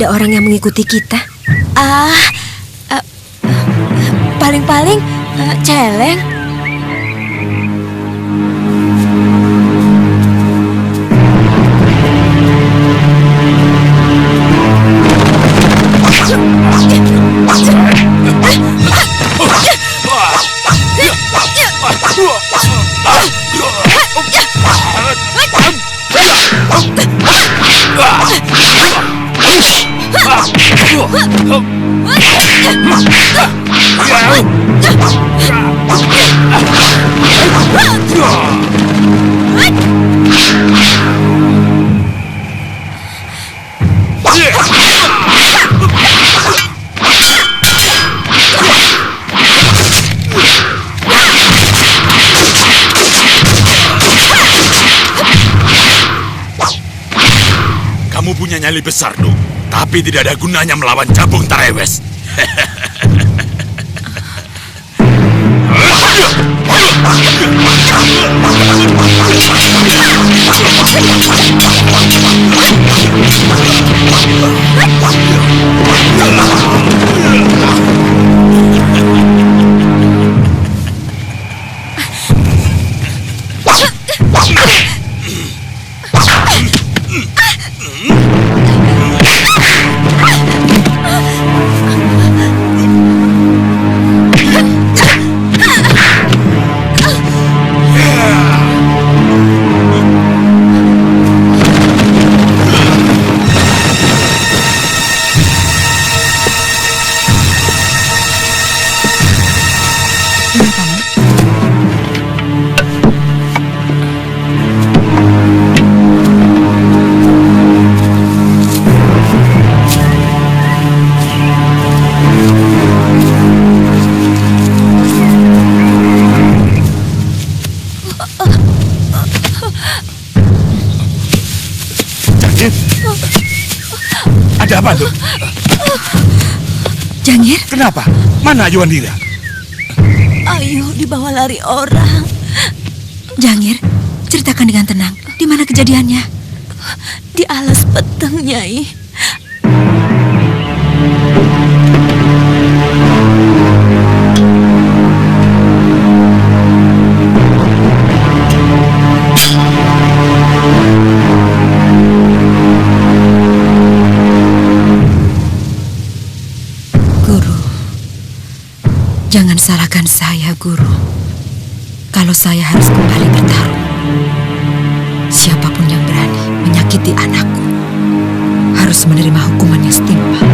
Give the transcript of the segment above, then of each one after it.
ada orang yang mengikuti kita. Paling-paling celeng. Kamu punya nyali besar, Nuk. Tapi tidak ada gunanya melawan Jabung Tarewes. Ada apa, Nuk? Jangir? Kenapa? Mana Yuandira? Ayo dibawa lari orang. Jangir, ceritakan dengan tenang. Di mana kejadiannya? Di alas peteng, Nyai. Jangan salahkan saya, Guru. Kalau saya harus kembali bertarung, siapapun yang berani menyakiti anakku harus menerima hukuman yang setimpal.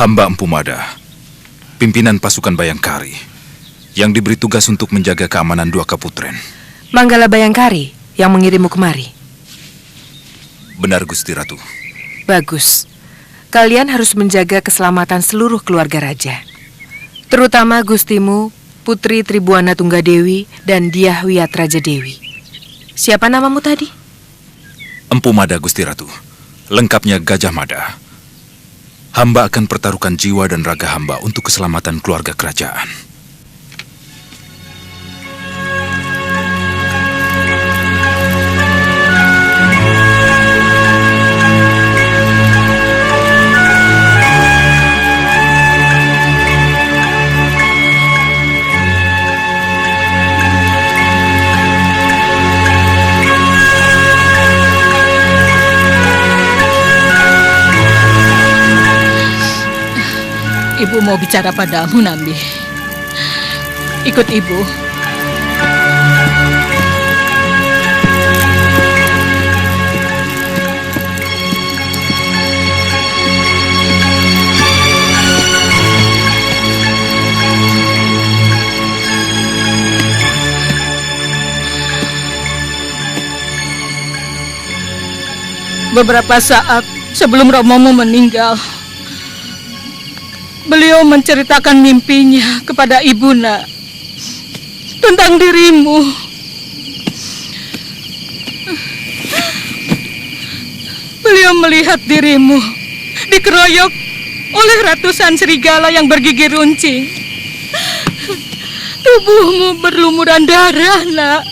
Hamba Empu Mada, pimpinan pasukan Bayangkari, yang diberi tugas untuk menjaga keamanan Dua Kaputren. Manggala Bayangkari yang mengirimmu kemari. Benar, Gusti Ratu. Bagus. Kalian harus menjaga keselamatan seluruh keluarga raja. Terutama gustimu, Putri Tribuana Tunggadewi, dan Dyah Wiyat Raja Dewi. Siapa namamu tadi? Empu Mada, Gusti Ratu. Lengkapnya Gajah Mada. Hamba akan pertaruhkan jiwa dan raga hamba untuk keselamatan keluarga kerajaan. Ibu mau bicara padamu, Nambi. Ikut ibu. Beberapa saat sebelum Romomu meninggal, beliau menceritakan mimpinya kepada Ibuna tentang dirimu. Beliau melihat dirimu dikeroyok oleh ratusan serigala yang bergigi runcing. Tubuhmu berlumuran darah, Nak.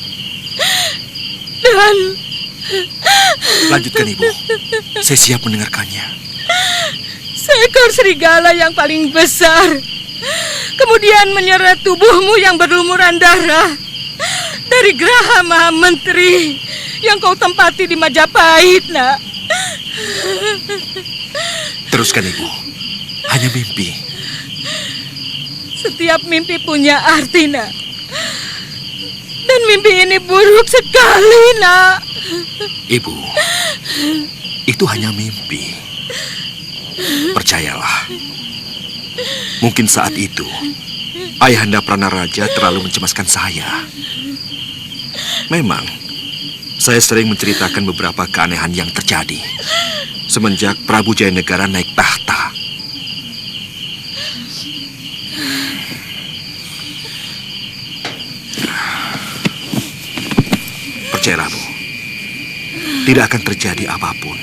Dan... Lanjutkan, Ibu. Saya siap mendengarkannya. Seekor serigala yang paling besar kemudian menyeret tubuhmu yang berlumuran darah dari Geraha Maha Menteri yang kau tempati di Majapahit, Nak. Teruskan, Ibu. Hanya mimpi. Setiap mimpi punya arti, Nak. Dan mimpi ini buruk sekali, Nak. Ibu, itu hanya mimpi. Percayalah, mungkin saat itu Ayahanda Pranaraja terlalu mencemaskan saya. Memang, saya sering menceritakan beberapa keanehan yang terjadi semenjak Prabu Jayanegara naik tahta. Percayalah, Bu, tidak akan terjadi apapun.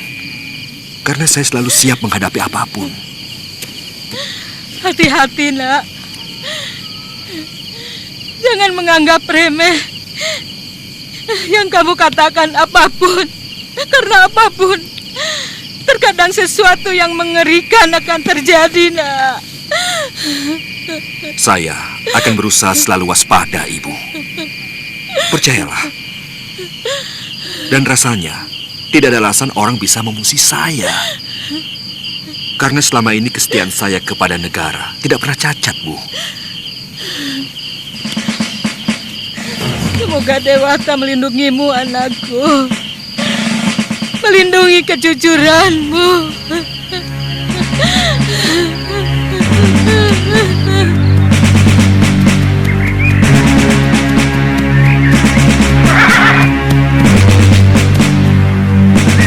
Karena saya selalu siap menghadapi apapun. Hati-hati, Nak. Jangan menganggap remeh yang kamu katakan apapun. Karena apapun, terkadang sesuatu yang mengerikan akan terjadi, Nak. Saya akan berusaha selalu waspada, Ibu. Percayalah. Dan rasanya tidak ada alasan orang bisa memusuhi saya. Karena selama ini kesetiaan saya kepada negara tidak pernah cacat, Bu. Semoga Dewata melindungimu, anakku. Melindungi kejujuranmu.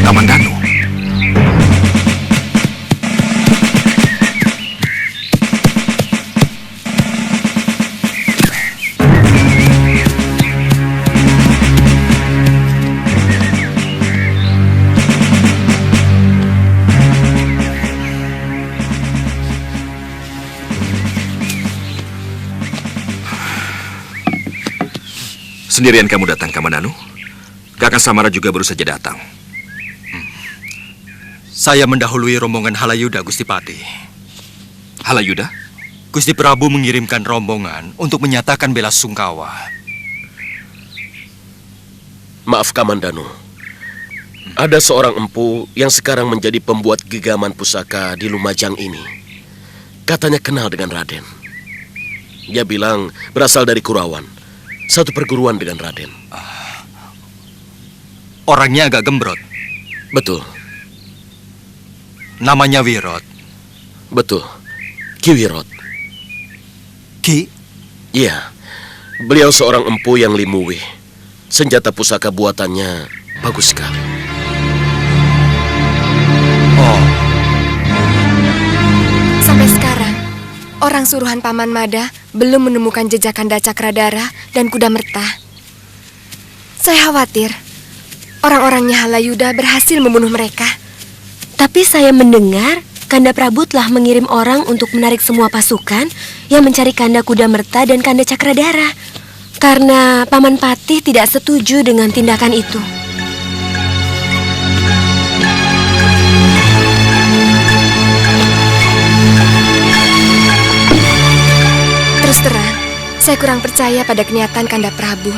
Kamandanu. Sendirian kamu datang, Kamandanu? Kakak Samara juga baru saja datang. Saya mendahului rombongan Halayuda, Gusti Pati. Halayuda? Gusti Prabu mengirimkan rombongan untuk menyatakan bela sungkawa. Maaf, Kamandanu. Ada seorang empu yang sekarang menjadi pembuat gegaman pusaka di Lumajang ini. Katanya kenal dengan Raden. Dia bilang berasal dari Kurawan, satu perguruan dengan Raden. Orangnya agak gembrot. Betul. Namanya Wirot. Betul. Kiwirot. Ki, Iya, beliau seorang empu yang limuwih. Senjata pusaka buatannya bagus sekali. Sampai sekarang, orang suruhan Paman Mada belum menemukan jejak Kanda Cakradara dan Kuda Merta. Saya khawatir orang-orangnya Halayuda berhasil membunuh mereka. Tapi saya mendengar Kanda Prabu telah mengirim orang untuk menarik semua pasukan yang mencari Kanda Kuda Merta dan Kanda Cakradara. Karena Paman Patih tidak setuju dengan tindakan itu. Terus terang, saya kurang percaya pada kenyataan Kanda Prabu.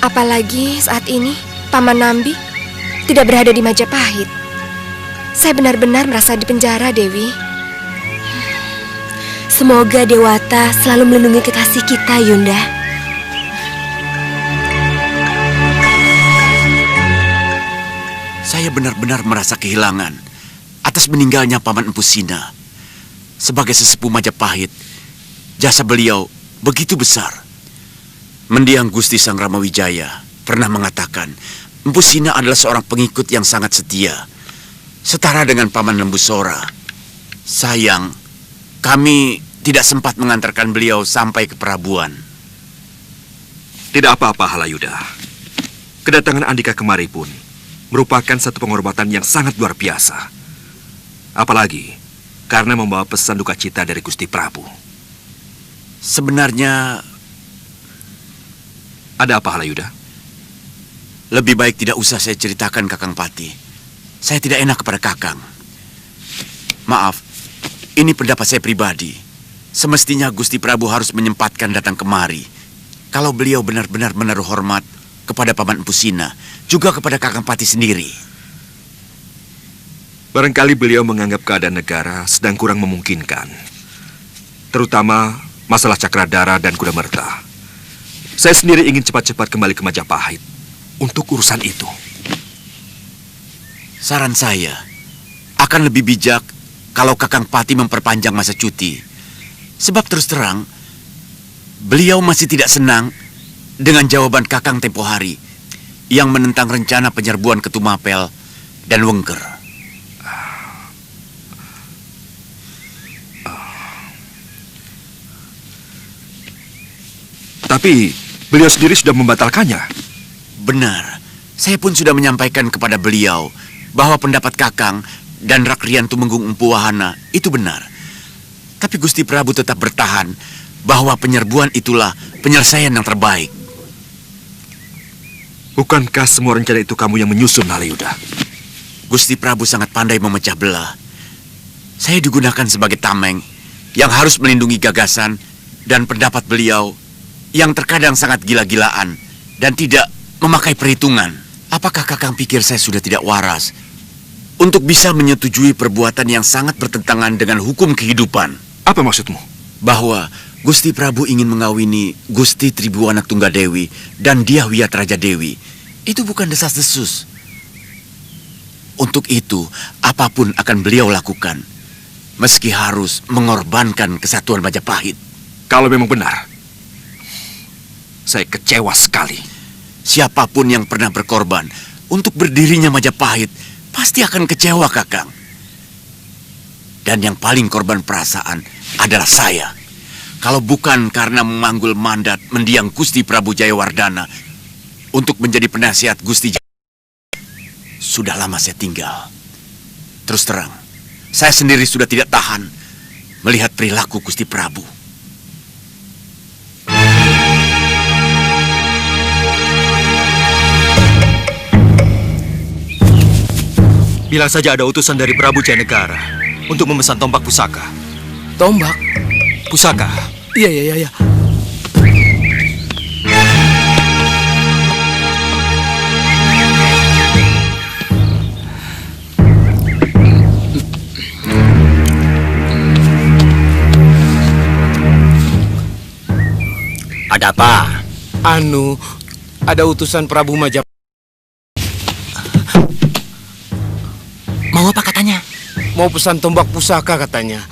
Apalagi saat ini Paman Nambi tidak berada di Majapahit. Saya benar-benar merasa di penjara, Dewi. Semoga Dewata selalu melindungi kekasih kita, Yunda. Saya benar-benar merasa kehilangan atas meninggalnya Paman Empu Sina. Sebagai sesepuh Majapahit, jasa beliau begitu besar. Mendiang Gusti Sang Ramawijaya pernah mengatakan Empu Sina adalah seorang pengikut yang sangat setia, setara dengan Paman Lembu Sora. Sayang, kami tidak sempat mengantarkan beliau sampai ke Prabuan. tidak apa-apa Halayuda. Kedatangan Andika kemari pun merupakan satu penghormatan yang sangat luar biasa. Apalagi karena membawa pesan duka cita dari Gusti Prabu. Sebenarnya, ada apa Halayuda? lebih baik tidak usah saya ceritakan, Kakang Pati. Saya tidak enak kepada Kakang. Maaf, ini pendapat saya pribadi. Semestinya Gusti Prabu harus menyempatkan datang kemari. Kalau beliau benar-benar menaruh hormat kepada Paman Empu Sina, juga kepada Kakang Pati sendiri. Barangkali beliau menganggap keadaan negara sedang kurang memungkinkan. Terutama masalah Cakradara dan Kuda Merta. Saya sendiri ingin cepat-cepat kembali ke Majapahit untuk urusan itu. Saran saya, akan lebih bijak kalau Kakang Pati memperpanjang masa cuti. Sebab terus terang, beliau masih tidak senang dengan jawaban Kakang tempo hari yang menentang rencana penyerbuan Ketumapel dan Wengker. Tapi beliau sendiri sudah membatalkannya. Benar, saya pun sudah menyampaikan kepada beliau bahwa pendapat Kakang dan Rakrian Tumenggung Empu Wahana itu benar. Tapi Gusti Prabu tetap bertahan bahwa penyerbuan itulah penyelesaian yang terbaik. Bukankah semua rencana itu kamu yang menyusun, Halayuda? Gusti Prabu sangat pandai memecah belah. Saya digunakan sebagai tameng yang harus melindungi gagasan dan pendapat beliau yang terkadang sangat gila-gilaan dan tidak memakai perhitungan. Apakah Kakang pikir saya sudah tidak waras untuk bisa menyetujui perbuatan yang sangat bertentangan dengan hukum kehidupan? Apa maksudmu? Bahwa Gusti Prabu ingin mengawini Gusti Tribuanak Tunggadewi dan Dyah Wiyat Raja Dewi. Itu bukan desas-desus. Untuk itu, apapun akan beliau lakukan, meski harus mengorbankan kesatuan Majapahit. Kalau memang benar, saya kecewa sekali. Siapapun yang pernah berkorban untuk berdirinya Majapahit pasti akan kecewa, Kakang. Dan yang paling korban perasaan adalah saya. Kalau bukan karena memanggul mandat mendiang Gusti Prabu Jayawardana untuk menjadi penasihat Gusti sudah lama saya tinggal. Terus terang, saya sendiri sudah tidak tahan melihat perilaku Gusti Prabu. Bilang saja ada utusan dari Prabu Jayanegara untuk memesan tombak pusaka. Tombak? Pusaka. Iya. Ada apa? Ada utusan Prabu Majapahit. Mau apa katanya? mau pesan tombak pusaka katanya.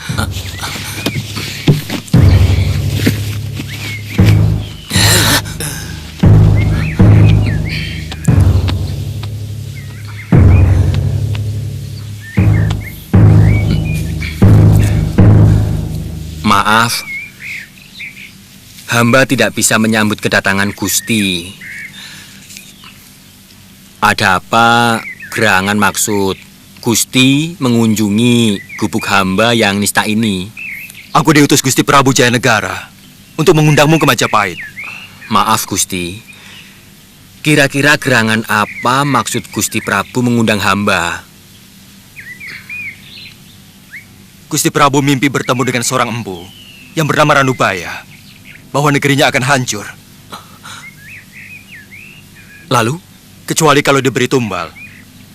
Maaf, hamba tidak bisa menyambut kedatangan Gusti. Ada apa gerangan maksud Gusti mengunjungi gubuk hamba yang nista ini? Aku diutus Gusti Prabu Jayanegara untuk mengundangmu ke Majapahit. Maaf Gusti, kira-kira gerangan apa maksud Gusti Prabu mengundang hamba? Gusti Prabu mimpi bertemu dengan seorang empu yang bernama Ranubaya, bahwa negerinya akan hancur. Lalu? Kecuali kalau diberi tumbal,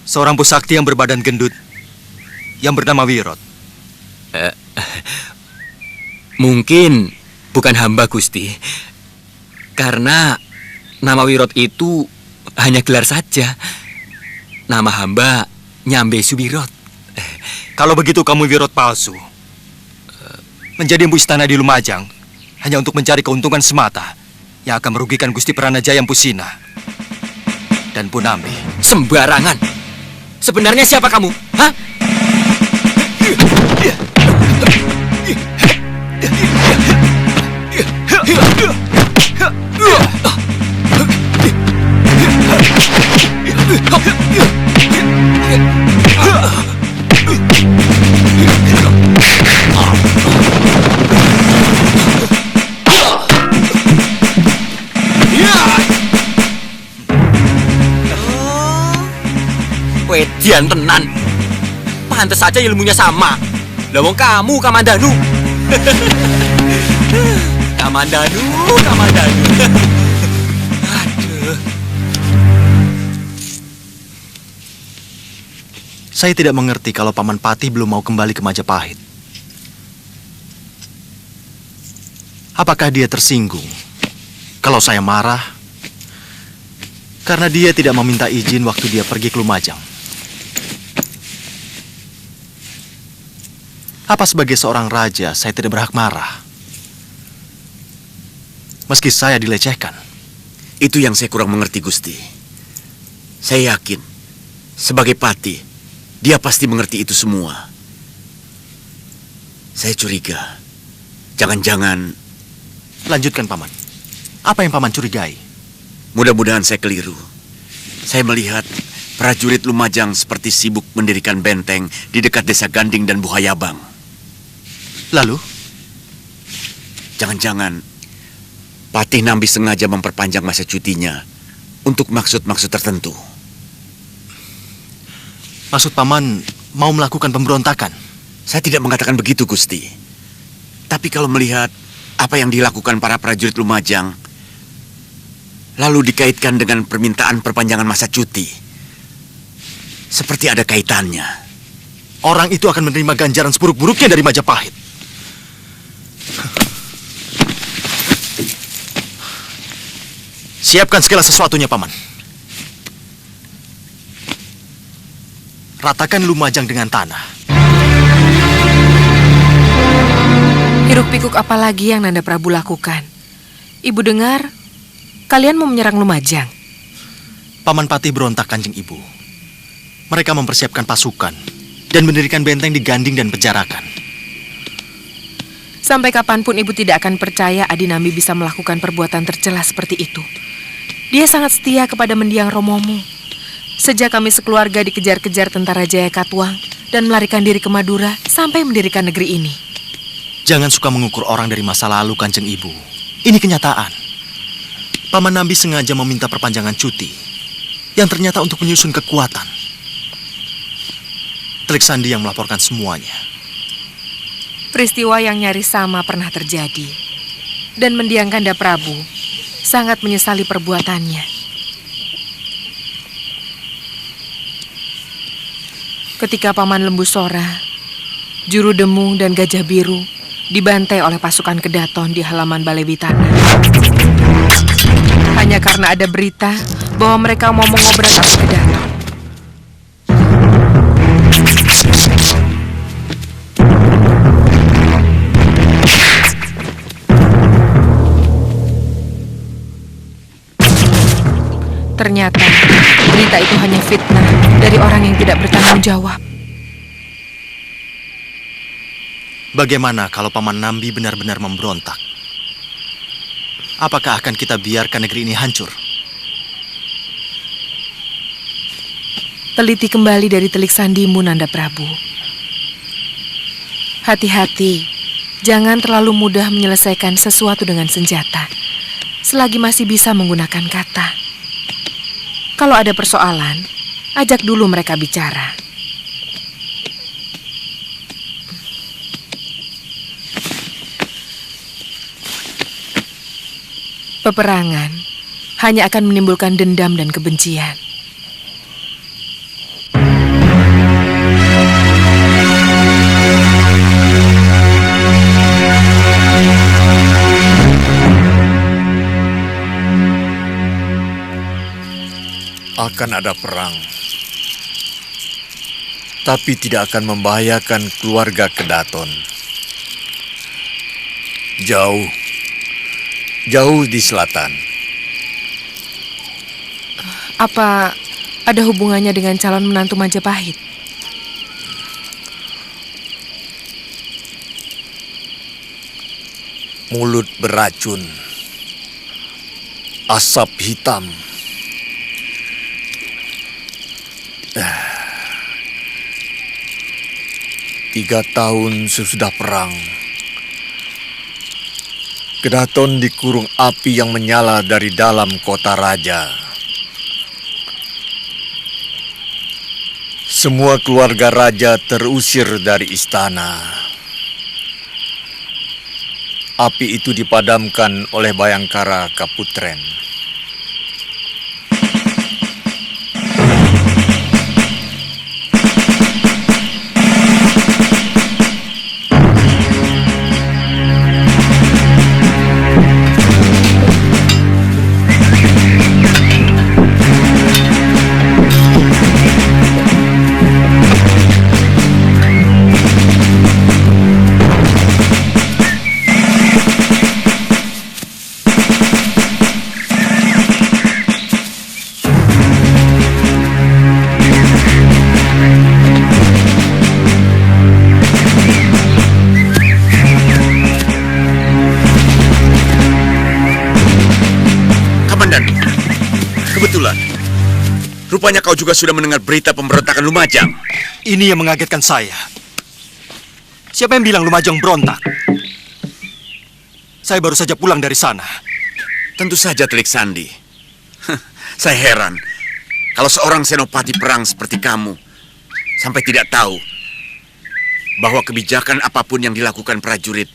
seorang pusakti yang berbadan gendut yang bernama Wirot. Mungkin bukan hamba Gusti, karena nama Wirot itu hanya gelar saja. Nama hamba Nyambe Suwirot. Kalau begitu kamu Wirot palsu. Menjadi empu istana di Lumajang hanya untuk mencari keuntungan semata yang akan merugikan Gusti Pranajaya Pusina dan Punambi. Sembarangan. Sebenarnya siapa kamu? Hah? Wedian tenan. Pantes saja ilmunya sama. Lah wong kamu Kamandanu. Kamandanu. Aduh. Saya tidak mengerti kalau Paman Patih belum mau kembali ke Majapahit. Apakah dia tersinggung kalau saya marah karena dia tidak meminta izin waktu dia pergi ke Lumajang? Apa sebagai seorang raja saya tidak berhak marah? Meski saya dilecehkan. Itu yang saya kurang mengerti, Gusti. Saya yakin, sebagai patih, dia pasti mengerti itu semua. Saya curiga, jangan-jangan... Lanjutkan, Paman. Apa yang Paman curigai? Mudah-mudahan saya keliru. Saya melihat prajurit Lumajang seperti sibuk mendirikan benteng di dekat desa Ganding dan Buhayabang. Lalu? Jangan-jangan Patih Nambi sengaja memperpanjang masa cutinya untuk maksud-maksud tertentu. Maksud Paman mau melakukan pemberontakan? Saya tidak mengatakan begitu, Gusti. Tapi kalau melihat apa yang dilakukan para prajurit Lumajang, lalu dikaitkan dengan permintaan perpanjangan masa cuti, seperti ada kaitannya. Orang itu akan menerima ganjaran seburuk-buruknya dari Majapahit. Siapkan segala sesuatunya, Paman. Ratakan Lumajang dengan tanah. Hiruk-pikuk apa lagi yang Nanda Prabu lakukan? Ibu dengar, kalian mau menyerang Lumajang. Paman Patih berontak, Kanjeng Ibu. Mereka mempersiapkan pasukan dan mendirikan benteng di Ganding dan Penjarakan. Sampai kapanpun ibu tidak akan percaya Adi Nambi bisa melakukan perbuatan tercela seperti itu. Dia sangat setia kepada mendiang Romomu. Sejak kami sekeluarga dikejar-kejar tentara Jaya Katuang dan melarikan diri ke Madura sampai mendirikan negeri ini. Jangan suka mengukur orang dari masa lalu, Kanjeng Ibu. Ini kenyataan. Paman Nambi sengaja meminta perpanjangan cuti yang ternyata untuk menyusun kekuatan. Telik Sandi yang melaporkan semuanya. Peristiwa yang nyaris sama pernah terjadi. Dan mendiang Kanda Prabu sangat menyesali perbuatannya. Ketika Paman Lembu Sora, Juru Demung dan Gajah Biru dibantai oleh pasukan Kedaton di halaman Balai Witana. Hanya karena ada berita bahwa mereka mau mengobrak api Kedaton. Ternyata berita itu hanya fitnah dari orang yang tidak bertanggung jawab. Bagaimana kalau Paman Nambi benar-benar memberontak? Apakah akan kita biarkan negeri ini hancur? Teliti kembali dari telik sandimu, Nanda Prabu. Hati-hati, jangan terlalu mudah menyelesaikan sesuatu dengan senjata, selagi masih bisa menggunakan kata. Kalau ada persoalan, ajak dulu mereka bicara. Peperangan hanya akan menimbulkan dendam dan kebencian. Akan ada perang, tapi tidak akan membahayakan keluarga Kedaton. Jauh di selatan. Apa ada hubungannya dengan calon menantu Majapahit? Mulut beracun, asap hitam. 3 tahun sesudah perang, Kedaton dikurung api yang menyala dari dalam kota raja. Semua keluarga raja terusir dari istana. Api itu dipadamkan oleh Bayangkara Kaputren. Rupanya kau juga sudah mendengar berita pemberontakan Lumajang. Ini yang mengagetkan saya. Siapa yang bilang Lumajang berontak? Saya baru saja pulang dari sana. Tentu saja, Telik Sandi. Saya heran kalau seorang senopati perang seperti kamu sampai tidak tahu bahwa kebijakan apapun yang dilakukan prajurit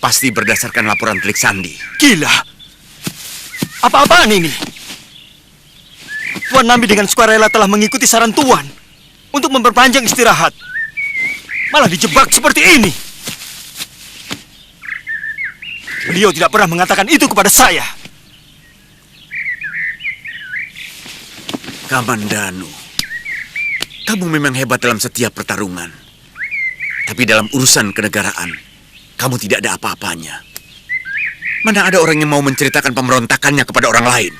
pasti berdasarkan laporan Telik Sandi. Gila! Apa-apaan ini? Tuan Nambi dengan sukarela telah mengikuti saran Tuan untuk memperpanjang istirahat. Malah dijebak seperti ini. Beliau tidak pernah mengatakan itu kepada saya. Kamandanu, kamu memang hebat dalam setiap pertarungan. Tapi dalam urusan kenegaraan, kamu tidak ada apa-apanya. Mana ada orang yang mau menceritakan pemberontakannya kepada orang lain?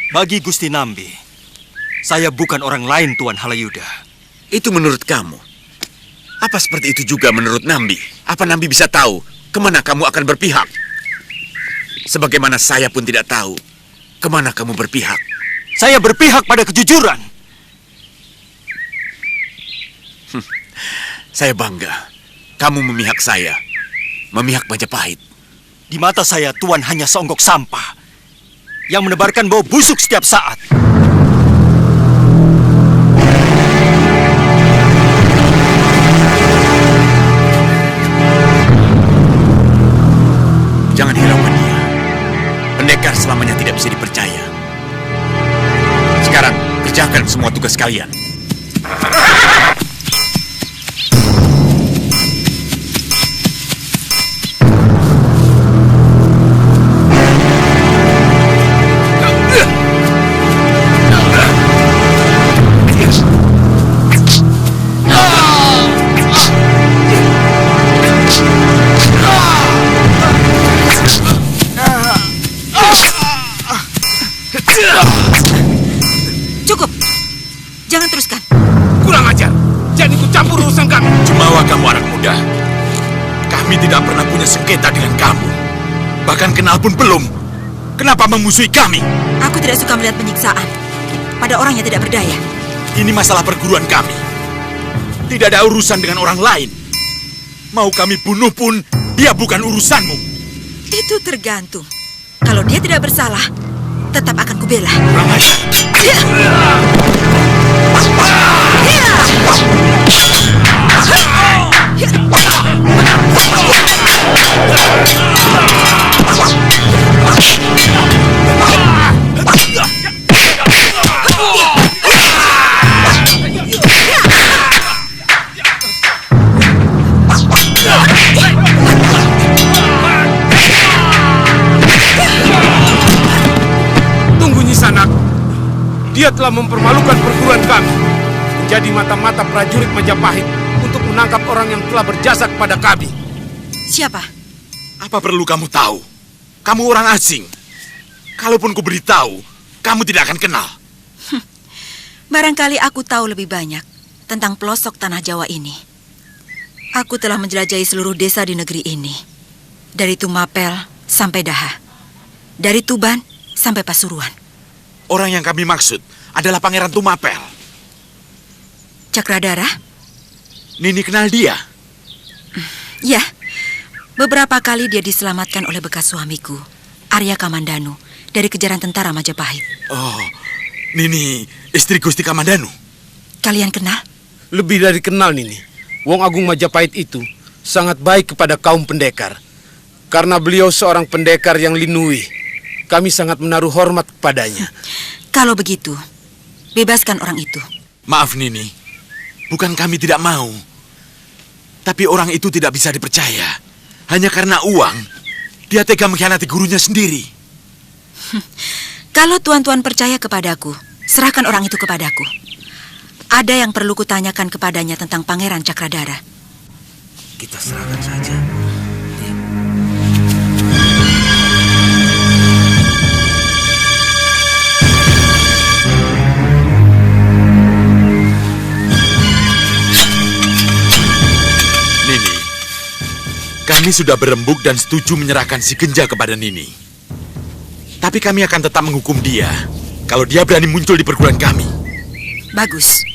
Bagi Gusti Nambi, saya bukan orang lain, Tuan Halayuda. Itu menurut kamu. Apa seperti itu juga menurut Nambi? Apa Nambi bisa tahu kemana kamu akan berpihak? Sebagaimana saya pun tidak tahu kemana kamu berpihak. Saya berpihak pada kejujuran. Saya bangga. Kamu memihak saya. Memihak Majapahit. Di mata saya, Tuan hanya seonggok sampah yang menebarkan bau busuk setiap saat. Jangan hiraukan dia. Pendekar selamanya tidak bisa dipercaya. Sekarang, kerjakan semua tugas kalian. Jangan teruskan. Kurang ajar. Jangan ikut campur urusan kami. Jumawa kamu anak muda. Kami tidak pernah punya sengketa dengan kamu. Bahkan kenal pun belum. Kenapa memusuhi kami? Aku tidak suka melihat penyiksaan pada orang yang tidak berdaya. Ini masalah perguruan kami. Tidak ada urusan dengan orang lain. Mau kami bunuh pun, dia bukan urusanmu. Itu tergantung. Kalau dia tidak bersalah, tetap akan kubela. Kurang ajar. Tunggu Nyisanak. Dia telah mempermalukan perguruan kami. Menjadi mata-mata prajurit Majapahit untuk menangkap orang yang telah berjasa kepada kami. Siapa? Apa perlu kamu tahu? Kamu orang asing. Kalaupun ku beritahu, kamu tidak akan kenal. Barangkali aku tahu lebih banyak tentang pelosok tanah Jawa ini. Aku telah menjelajahi seluruh desa di negeri ini. Dari Tumapel sampai Daha. Dari Tuban sampai Pasuruan. Orang yang kami maksud adalah Pangeran Tumapel. Cakradara? Nini kenal dia? Ya, beberapa kali dia diselamatkan oleh bekas suamiku, Arya Kamandanu, dari kejaran tentara Majapahit. Oh, Nini istri Gusti Kamandanu. Kalian kenal? Lebih dari kenal, Nini. Wong Agung Majapahit itu sangat baik kepada kaum pendekar. Karena beliau seorang pendekar yang linui, kami sangat menaruh hormat kepadanya. Kalau begitu, bebaskan orang itu. Maaf Nini, bukan kami tidak mau. Tapi orang itu tidak bisa dipercaya. Hanya karena uang, dia tega mengkhianati gurunya sendiri. Kalau tuan-tuan percaya kepadaku, serahkan orang itu kepadaku. Ada yang perlu kutanyakan kepadanya tentang Pangeran Cakradara. Kita serahkan saja. Nini, kami sudah berembuk dan setuju menyerahkan si Genja kepada Nini. Tapi kami akan tetap menghukum dia kalau dia berani muncul di perguruan kami. Bagus.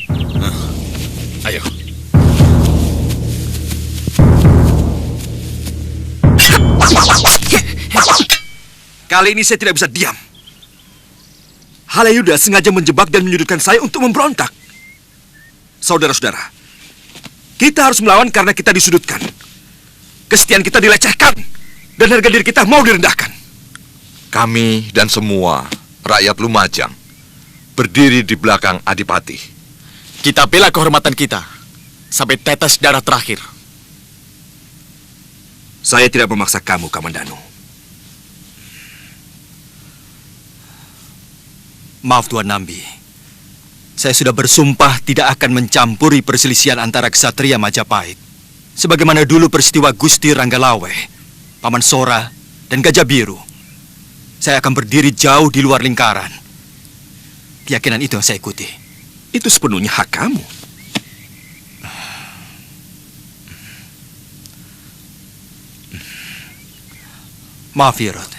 Ayo. Kali ini saya tidak bisa diam. Halayuda sengaja menjebak dan menyudutkan saya untuk memberontak. Saudara-saudara, kita harus melawan karena kita disudutkan. Kesetiaan kita dilecehkan dan harga diri kita mau direndahkan. Kami dan semua rakyat Lumajang berdiri di belakang Adipati. Kita bela kehormatan kita sampai tetes darah terakhir. Saya tidak memaksa kamu, Kamandanu. Maaf Tuan Nambi. Saya sudah bersumpah tidak akan mencampuri perselisihan antara ksatria Majapahit. Sebagaimana dulu peristiwa Gusti Ranggalawe, Paman Sora, dan Gajah Biru. Saya akan berdiri jauh di luar lingkaran. Keyakinan itu yang saya ikuti. Itu sepenuhnya hak kamu. Maaf, Hirot.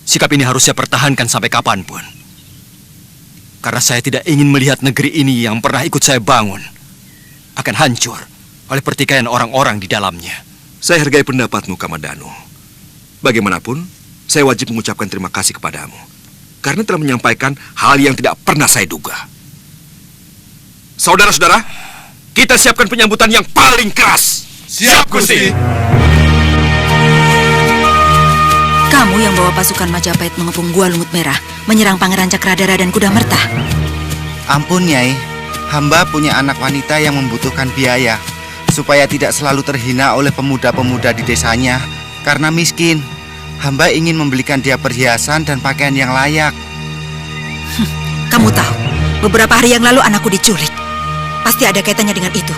Sikap ini harus saya pertahankan sampai kapanpun. Karena saya tidak ingin melihat negeri ini yang pernah ikut saya bangun akan hancur oleh pertikaian orang-orang di dalamnya. Saya hargai pendapatmu, Kamandanu. Bagaimanapun, saya wajib mengucapkan terima kasih kepadamu. Karena telah menyampaikan hal yang tidak pernah saya duga. Saudara-saudara, kita siapkan penyambutan yang paling keras. Siap, Gusti. Kamu yang bawa pasukan Majapahit mengepung Gua Lumut Merah, menyerang Pangeran Cakradara dan Kuda Merta. Ampun, Nyai. Hamba punya anak wanita yang membutuhkan biaya supaya tidak selalu terhina oleh pemuda-pemuda di desanya karena miskin. Hamba ingin membelikan dia perhiasan dan pakaian yang layak. Kamu tahu, beberapa hari yang lalu anakku diculik. Pasti ada kaitannya dengan itu.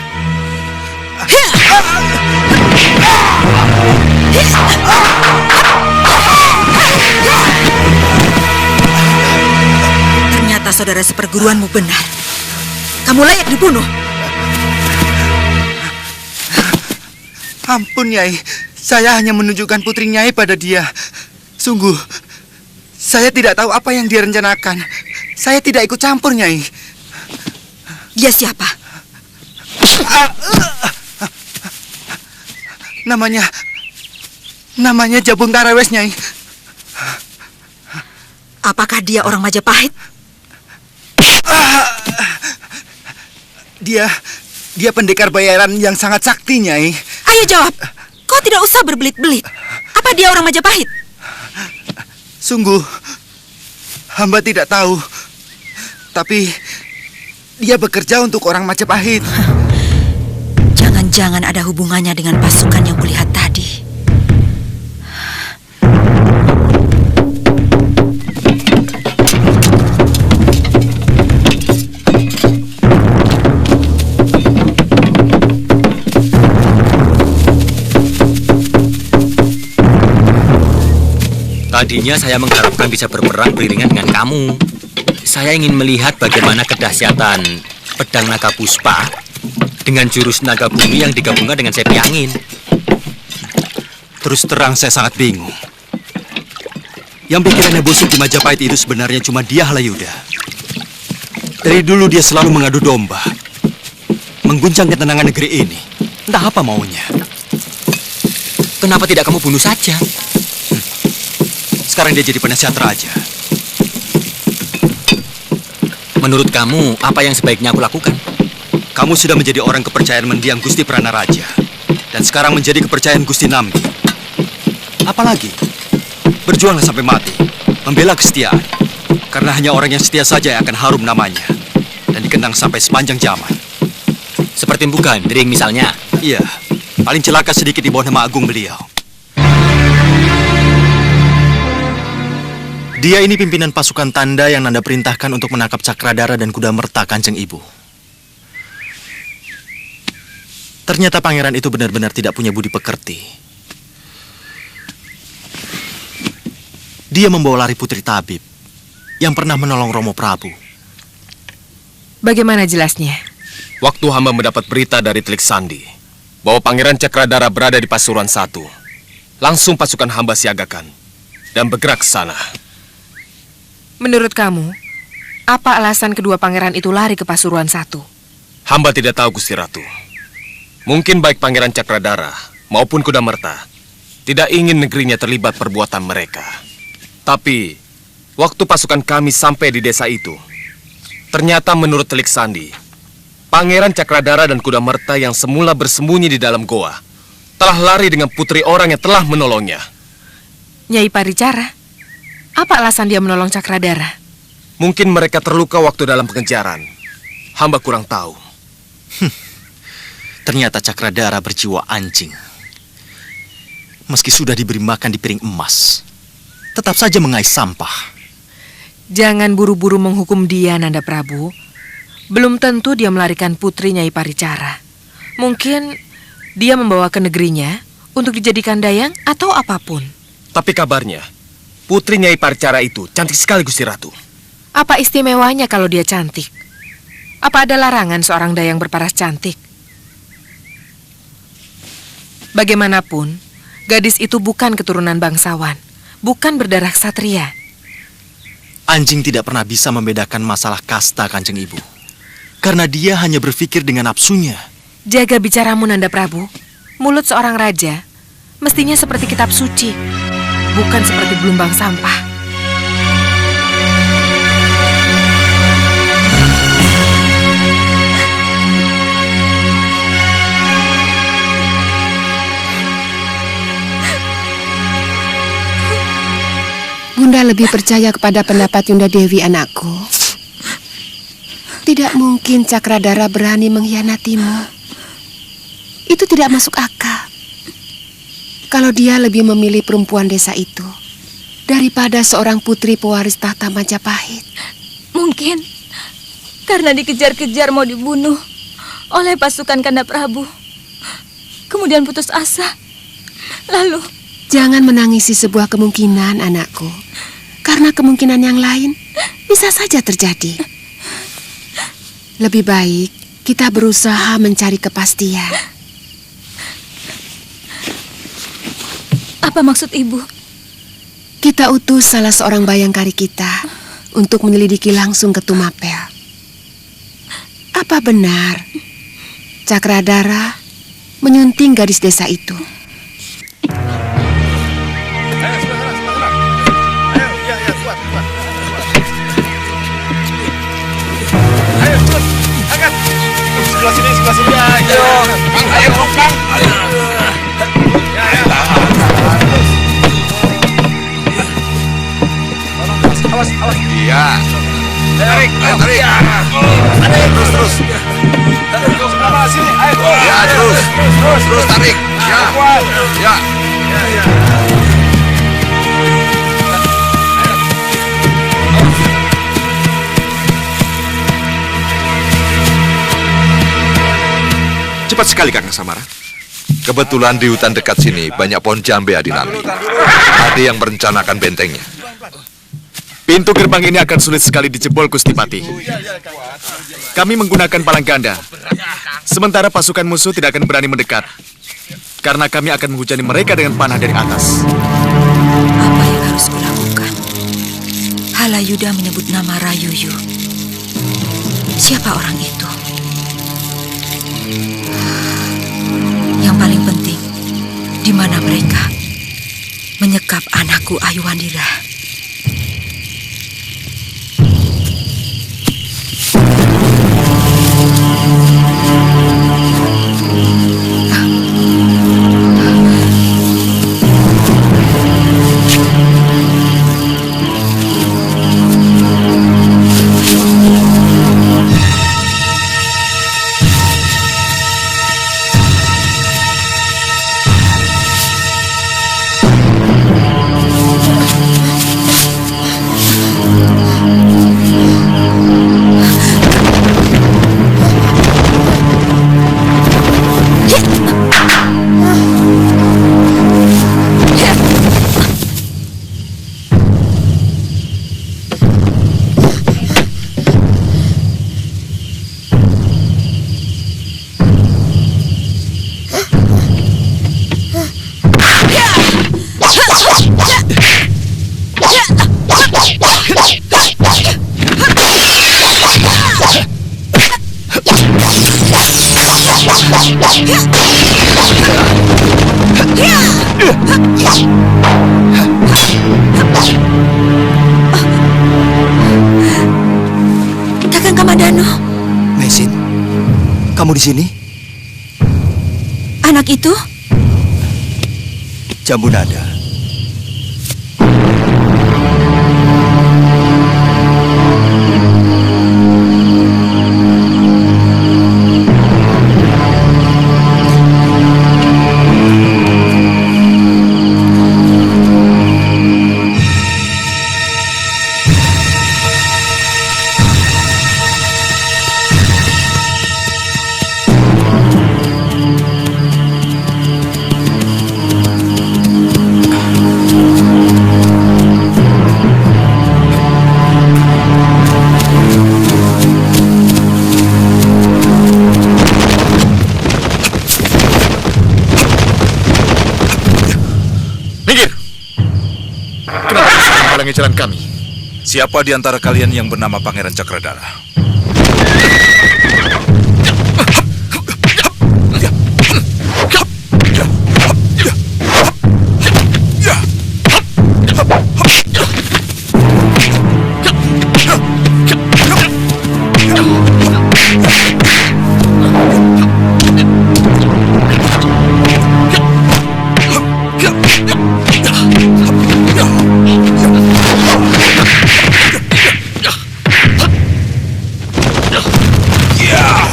Ternyata saudara seperguruanmu benar. Kamu layak dibunuh. Ampun, Nyai. Saya hanya menunjukkan putri Nyai pada dia. Sungguh, saya tidak tahu apa yang dia rencanakan. Saya tidak ikut campur, Nyai. Dia siapa? Namanya Jabung Tarawes, Nyai. Apakah dia orang Majapahit? Dia pendekar bayaran yang sangat sakti, Nyai. Ayo jawab. Kau tidak usah berbelit-belit. Apa dia orang Majapahit? Sungguh, hamba tidak tahu. Tapi dia bekerja untuk orang Majapahit. Jangan-jangan ada hubungannya dengan pasukan yang kulihat tadi. Tadinya saya mengharapkan bisa berperang beriringan dengan kamu. Saya ingin melihat bagaimana kedahsyatan pedang naga puspa dengan jurus naga bumi yang digabungkan dengan sepi angin. Terus terang saya sangat bingung. Yang pikirannya busuk di Majapahit itu sebenarnya cuma dia, Halayuda. Dari dulu dia selalu mengadu domba, mengguncang ketenangan negeri ini. Entah apa maunya. Kenapa tidak kamu bunuh saja? Sekarang dia jadi penasihat raja. Menurut kamu, apa yang sebaiknya aku lakukan? Kamu sudah menjadi orang kepercayaan mendiang Gusti Pranaraja. Dan sekarang menjadi kepercayaan Gusti Nambi. Apalagi, berjuanglah sampai mati. Membela kesetiaan. Karena hanya orang yang setia saja yang akan harum namanya. Dan dikenang sampai sepanjang zaman. Seperti Mpu Gandring misalnya? Iya, paling celaka sedikit di bawah nama agung beliau. Dia ini pimpinan pasukan tanda yang Nanda perintahkan untuk menangkap Cakradara dan Kuda Merta, Kanjeng Ibu. Ternyata pangeran itu benar-benar tidak punya budi pekerti. Dia membawa lari Putri Tabib yang pernah menolong Romo Prabu. Bagaimana jelasnya? Waktu hamba mendapat berita dari Telik Sandi bahwa Pangeran Cakradara berada di Pasuruan 1, langsung pasukan hamba siagakan dan bergerak ke sana. Menurut kamu, apa alasan kedua pangeran itu lari ke Pasuruan 1? Hamba tidak tahu, Gusti Ratu. Mungkin baik Pangeran Cakradara maupun Kuda Merta tidak ingin negerinya terlibat perbuatan mereka. Tapi, waktu pasukan kami sampai di desa itu, ternyata menurut Telik Sandi, Pangeran Cakradara dan Kuda Merta yang semula bersembunyi di dalam goa telah lari dengan putri orang yang telah menolongnya. Nyai Paricara, apa alasan dia menolong Cakradara? Mungkin mereka terluka waktu dalam pengejaran. Hamba kurang tahu. Ternyata Cakradara berjiwa anjing. Meski sudah diberi makan di piring emas, tetap saja mengais sampah. Jangan buru-buru menghukum dia, Nanda Prabu. Belum tentu dia melarikan putri Nyai Paricara. Mungkin dia membawa ke negerinya untuk dijadikan dayang atau apapun. Tapi kabarnya, putri Nyai Paricara itu cantik sekali, Gusti Ratu. Apa istimewanya kalau dia cantik? Apa ada larangan seorang dayang berparas cantik? Bagaimanapun, gadis itu bukan keturunan bangsawan, bukan berdarah ksatria. Anjing tidak pernah bisa membedakan masalah kasta, Kanjeng Ibu. Karena dia hanya berpikir dengan nafsunya. Jaga bicaramu, Nanda Prabu. Mulut seorang raja mestinya seperti kitab suci, bukan seperti gelombang sampah. Bunda lebih percaya kepada pendapat Yunda Dewi, anakku. Tidak mungkin Cakradara berani mengkhianatimu. Itu tidak masuk akal. Kalau dia lebih memilih perempuan desa itu daripada seorang putri pewaris tahta Majapahit. Mungkin karena dikejar-kejar mau dibunuh oleh pasukan Kanda Prabu. Kemudian putus asa. Lalu... Jangan menangisi sebuah kemungkinan, anakku. Karena kemungkinan yang lain bisa saja terjadi. Lebih baik kita berusaha mencari kepastian. Apa maksud Ibu? Kita utus salah seorang bayangkari kita untuk menyelidiki langsung ke Tumapel. Apa benar Cakradara menyunting gadis desa itu? Sebelah sini. Ayo. Kang. Awas. Iya. Tarik. Terus. Sebelah sini. Ayo. Ya, terus tarik. Ya. Cepat sekali, Kakang Samara. Kebetulan di hutan dekat sini banyak pohon jambe Adinambi. Ada yang merencanakan bentengnya. Pintu gerbang ini akan sulit sekali dijebol, Gusti Patih. Kami menggunakan palang ganda. Sementara pasukan musuh tidak akan berani mendekat. Karena kami akan menghujani mereka dengan panah dari atas. Apa yang harus kulakukan? Halayuda menyebut nama Rayuyu. Siapa orang itu? Yang paling penting, di mana mereka menyekap anakku Ayuwandira? Kakang Kamadano. Mesin, kamu di sini? Anak itu? Jambu Nada. Halangi jalan kami. Siapa di antara kalian yang bernama Pangeran Cakradara? Yeah!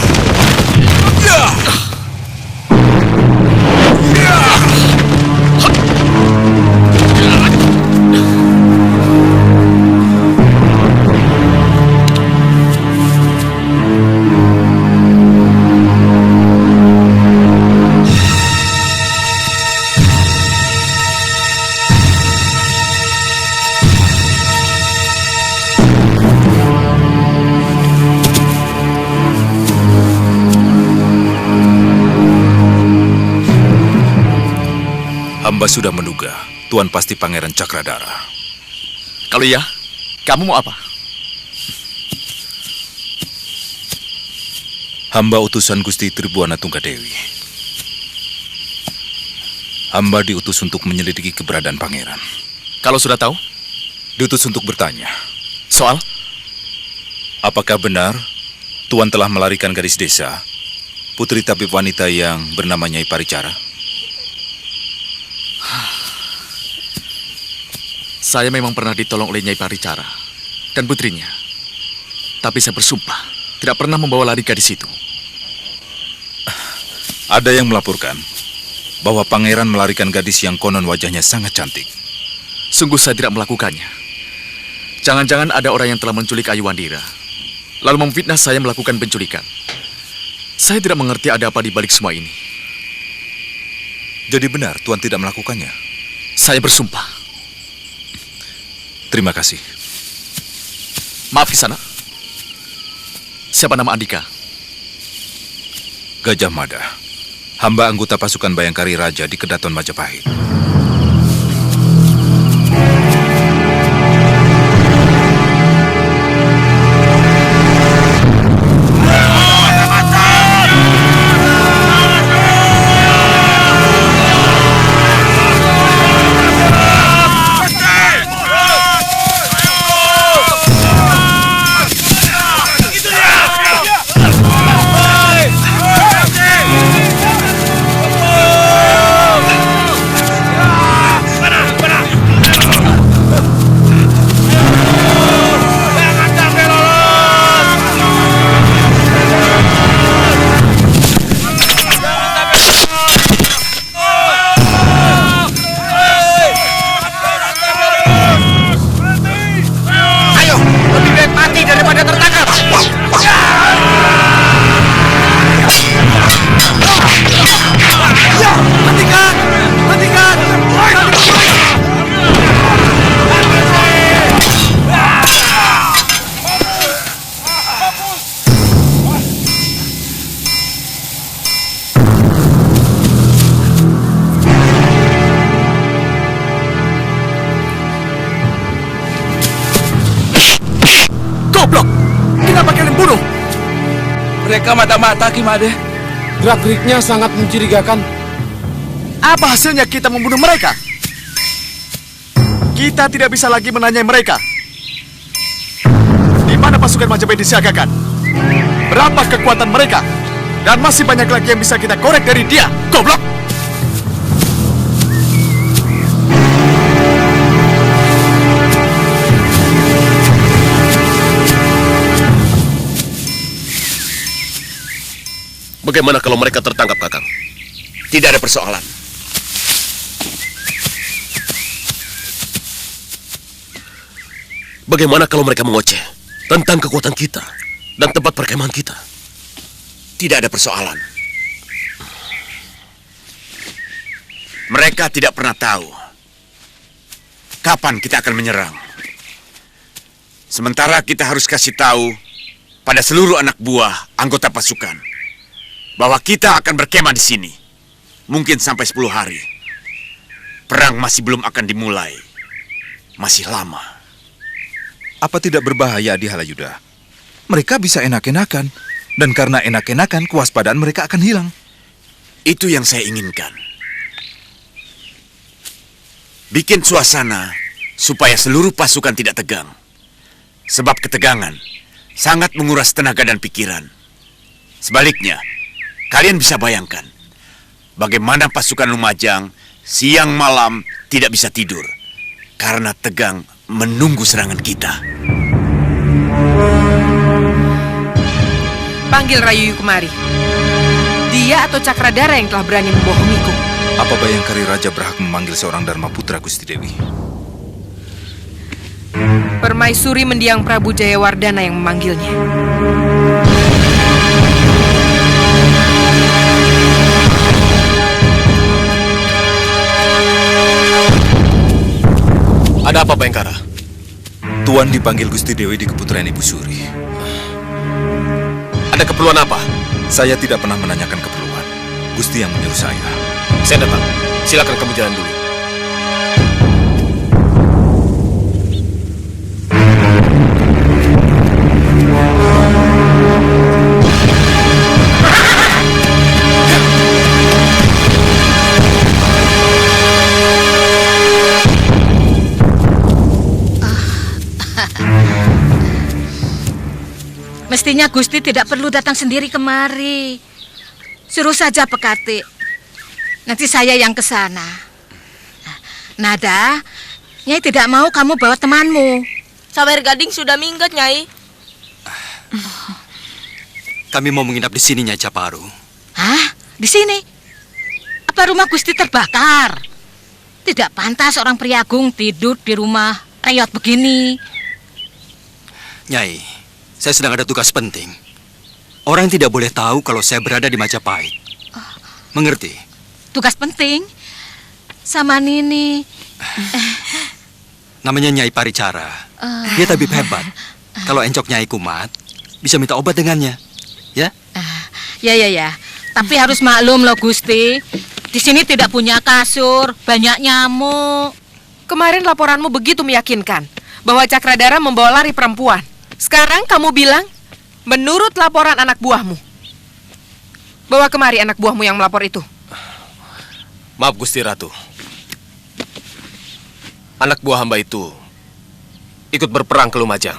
Hamba sudah menduga Tuan pasti Pangeran Cakradara. Kalau iya, kamu mau apa? Hamba utusan Gusti Tribuana Tunggadewi. Hamba diutus untuk menyelidiki keberadaan pangeran. Kalau sudah tahu? Diutus untuk bertanya. Soal? Apakah benar Tuan telah melarikan gadis desa, putri tabib wanita yang bernama Nyai Paricara? Saya memang pernah ditolong oleh Nyai Paricara dan putrinya. Tapi saya bersumpah tidak pernah membawa lari gadis itu. Ada yang melaporkan bahwa pangeran melarikan gadis yang konon wajahnya sangat cantik. Sungguh saya tidak melakukannya. Jangan-jangan ada orang yang telah menculik Ayu Wandira, lalu memfitnah saya melakukan penculikan. Saya tidak mengerti ada apa di balik semua ini. Jadi benar Tuan tidak melakukannya? Saya bersumpah. Terima kasih. Maaf Kisana. Siapa nama Andika? Gajah Mada. Hamba anggota pasukan Bayangkari Raja di Kedaton Majapahit. Mereka mata-mata Kimade. Gerak-geriknya sangat mencurigakan. Apa hasilnya kita membunuh mereka? Kita tidak bisa lagi menanyai mereka. Di mana pasukan Majapahit disiagakan? Berapa kekuatan mereka? Dan masih banyak lagi yang bisa kita korek dari dia. Goblok! Bagaimana kalau mereka tertangkap, Kakang? Tidak ada persoalan. Bagaimana kalau mereka mengoceh tentang kekuatan kita dan tempat perkemahan kita? Tidak ada persoalan. Mereka tidak pernah tahu kapan kita akan menyerang. Sementara kita harus kasih tahu pada seluruh anak buah anggota pasukan bahwa kita akan berkemah di sini. Mungkin sampai 10 hari. Perang masih belum akan dimulai. Masih lama. Apa tidak berbahaya di Halayuda? Mereka bisa enak-enakan. Dan karena enak-enakan, kewaspadaan mereka akan hilang. Itu yang saya inginkan. Bikin suasana supaya seluruh pasukan tidak tegang. Sebab ketegangan sangat menguras tenaga dan pikiran. Sebaliknya, kalian bisa bayangkan bagaimana pasukan Lumajang siang malam tidak bisa tidur karena tegang menunggu serangan kita. Panggil Rayuyu kemari. Dia atau Cakradara yang telah berani membohongiku? Apa Bayangkari Raja berhak memanggil seorang Dharma Putra Gusti Dewi? Permaisuri mendiang Prabu Jayawardana yang memanggilnya. Ada apa, Bayangkara? Tuan dipanggil Gusti Dewi di keputrian Ibu Suri. Ada keperluan apa? Saya tidak pernah menanyakan keperluan. Gusti yang menyuruh saya. Saya datang. Silakan kamu jalan dulu. Mestinya Gusti tidak perlu datang sendiri kemari. Suruh saja Pekati. Nanti saya yang ke sana. Nada, Nyai tidak mau kamu bawa temanmu. Sawer Gading sudah minggat, Nyai. Kami mau menginap di sini, Nyai Caparu. Hah? Di sini? Apa rumah Gusti terbakar? Tidak pantas orang priagung tidur di rumah reyot begini. Nyai, saya sedang ada tugas penting. Orang tidak boleh tahu kalau saya berada di Majapahit. Mengerti? Tugas penting? Sama Nini. Namanya Nyai Paricara. Dia tabib hebat. Kalau encok Nyai kumat, bisa minta obat dengannya. Ya? Ya. Tapi harus maklum loh Gusti. Di sini tidak punya kasur, banyak nyamuk. Kemarin laporanmu begitu meyakinkan bahwa Cakradara membawa lari perempuan. Sekarang kamu bilang menurut laporan anak buahmu. Bawa kemari anak buahmu yang melapor itu. Maaf Gusti Ratu. Anak buah hamba itu ikut berperang ke Lumajang.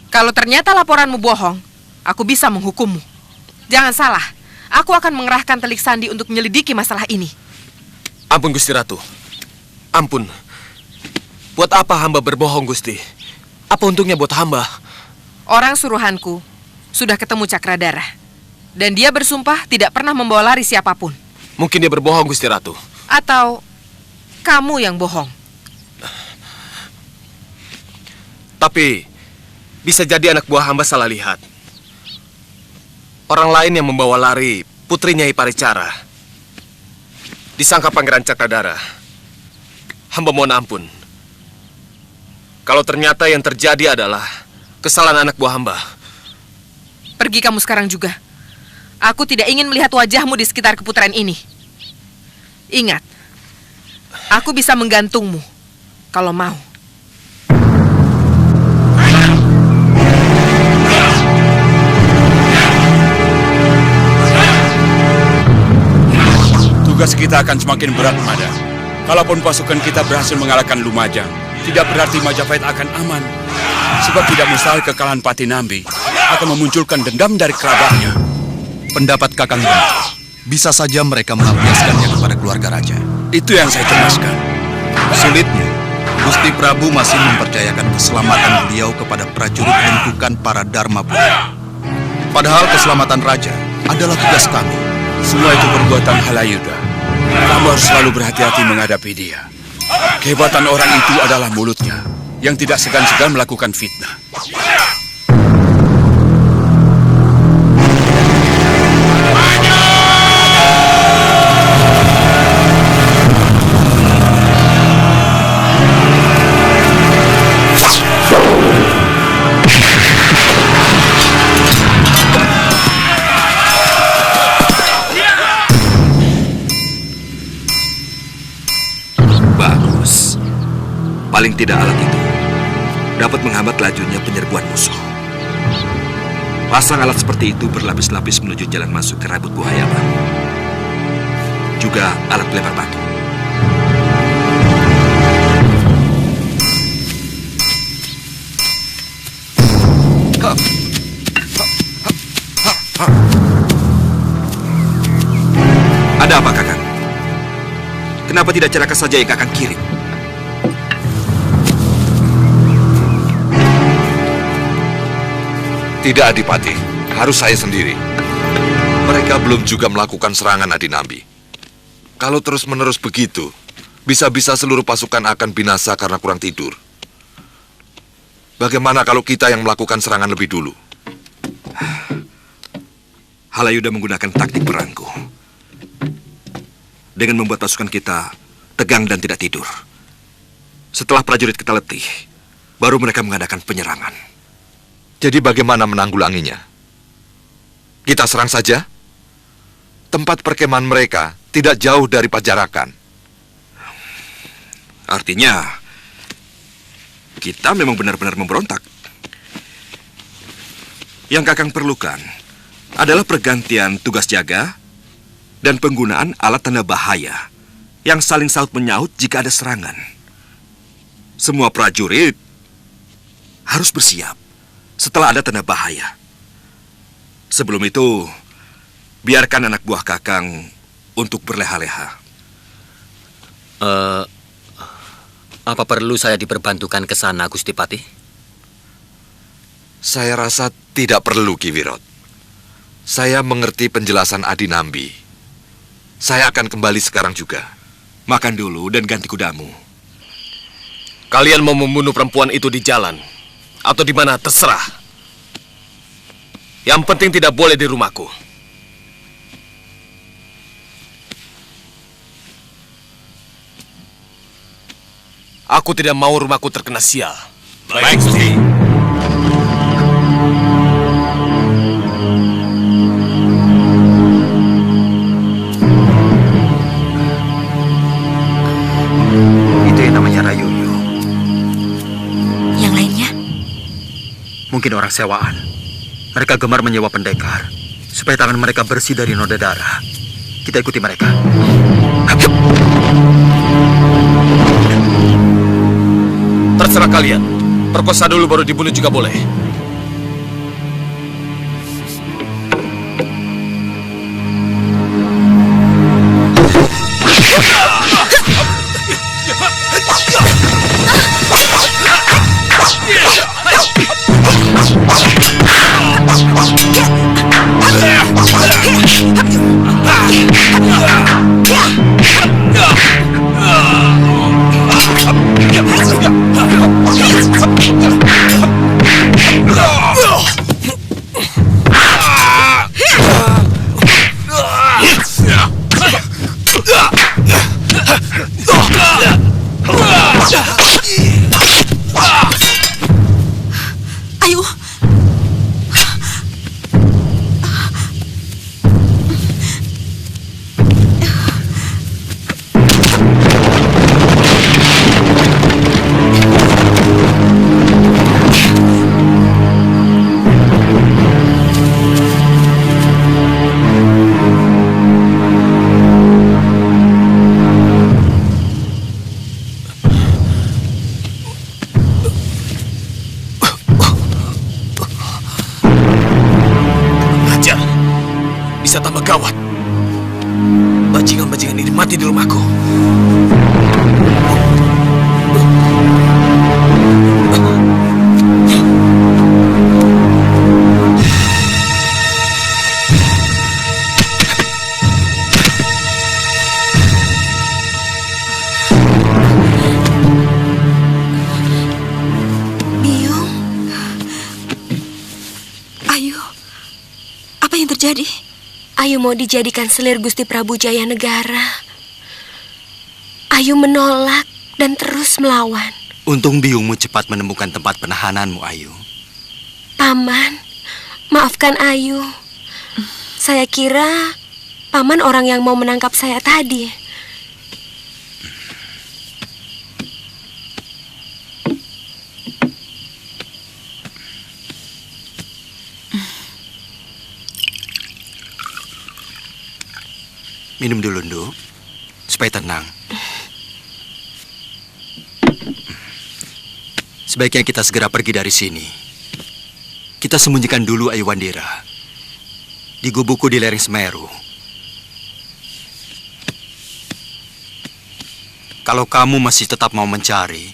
Kalau ternyata laporanmu bohong, aku bisa menghukummu. Jangan salah, aku akan mengerahkan Telik Sandi untuk menyelidiki masalah ini. Ampun Gusti Ratu. Ampun. Buat apa hamba berbohong Gusti? Apa untungnya buat hamba? Orang suruhanku sudah ketemu Cakradara. Dan dia bersumpah tidak pernah membawa lari siapapun. Mungkin dia berbohong Gusti Ratu. Atau kamu yang bohong. Tapi bisa jadi anak buah hamba salah lihat. Orang lain yang membawa lari putri Nyai Paricara disangka Pangeran Cakradara. Hamba mohon ampun. Kalau ternyata yang terjadi adalah kesalahan anak buah hamba. Pergi kamu sekarang juga. Aku tidak ingin melihat wajahmu di sekitar keputaran ini. Ingat, aku bisa menggantungmu kalau mau. Tugas kita akan semakin berat, Mada. Kalaupun pasukan kita berhasil mengalahkan Lumajang, tidak berarti Majapahit akan aman. Sebab tidak mustahil kekalahan Patinambi akan memunculkan dendam dari kerabatnya. Pendapat Kakang benar. Bisa saja mereka melampiaskannya kepada keluarga raja. Itu yang saya cemaskan. Sulitnya, Gusti Prabu masih mempercayakan keselamatan beliau kepada prajurit bentukan para Dharmapura. Padahal keselamatan raja adalah tugas kami. Semua itu perbuatan Halayuda. Kamu harus selalu berhati-hati menghadapi dia. Kehebatan orang itu adalah mulutnya, yang tidak segan-segan melakukan fitnah. Paling tidak alat itu dapat menghambat lajunya penyerbuan musuh. Pasang alat seperti itu berlapis-lapis menuju jalan masuk ke Rabut Buhayaman. Juga alat pelempar batu. Ada apa, Kakang? Kenapa tidak Caraka saja yang Kakang kirim? Tidak, Adipati. Harus saya sendiri. Mereka belum juga melakukan serangan Adinambi. Kalau terus-menerus begitu, bisa-bisa seluruh pasukan akan binasa karena kurang tidur. Bagaimana kalau kita yang melakukan serangan lebih dulu? Halayuda menggunakan taktik berangku. Dengan membuat pasukan kita tegang dan tidak tidur. Setelah prajurit kita letih, baru mereka mengadakan penyerangan. Jadi bagaimana menanggulanginya? Kita serang saja? Tempat perkemahan mereka tidak jauh dari Pajarakan. Artinya, kita memang benar-benar memberontak. Yang Kakang perlukan adalah pergantian tugas jaga dan penggunaan alat tanda bahaya yang saling saut menyaut jika ada serangan. Semua prajurit harus bersiap setelah ada tanda bahaya. Sebelum itu, biarkan anak buah Kakang untuk berleha-leha. Apa perlu saya diperbantukan ke sana, Gusti Patih? Saya rasa tidak perlu, Ki Wirot. Saya mengerti penjelasan Adi Nambi. Saya akan kembali sekarang juga. Makan dulu dan ganti kudamu. Kalian mau membunuh perempuan itu di jalan atau di mana terserah. Yang penting tidak boleh di rumahku. Aku tidak mau rumahku terkena sial. Baik, Gusti. Itu yang namanya Rayuyu. Yang lainnya? Mungkin orang sewaan. Mereka gemar menyewa pendekar supaya tangan mereka bersih dari noda darah. Kita ikuti mereka. Terserah kalian. Perkosa dulu baru dibunuh juga boleh. Ayo. Bisa tambah gawat. Bajingan-bajingan ini mati di rumahku. Biung. Ayu. Apa yang terjadi? Ayu mau dijadikan selir Gusti Prabu Jaya Negara. Ayu menolak dan terus melawan. Untung biungmu cepat menemukan tempat penahananmu, Ayu. Paman, maafkan Ayu. Saya kira Paman orang yang mau menangkap saya tadi. Minum dulu, Nduk, supaya tenang. Sebaiknya kita segera pergi dari sini. Kita sembunyikan dulu Ayu Wandira di gubukku di lereng Semeru. Kalau kamu masih tetap mau mencari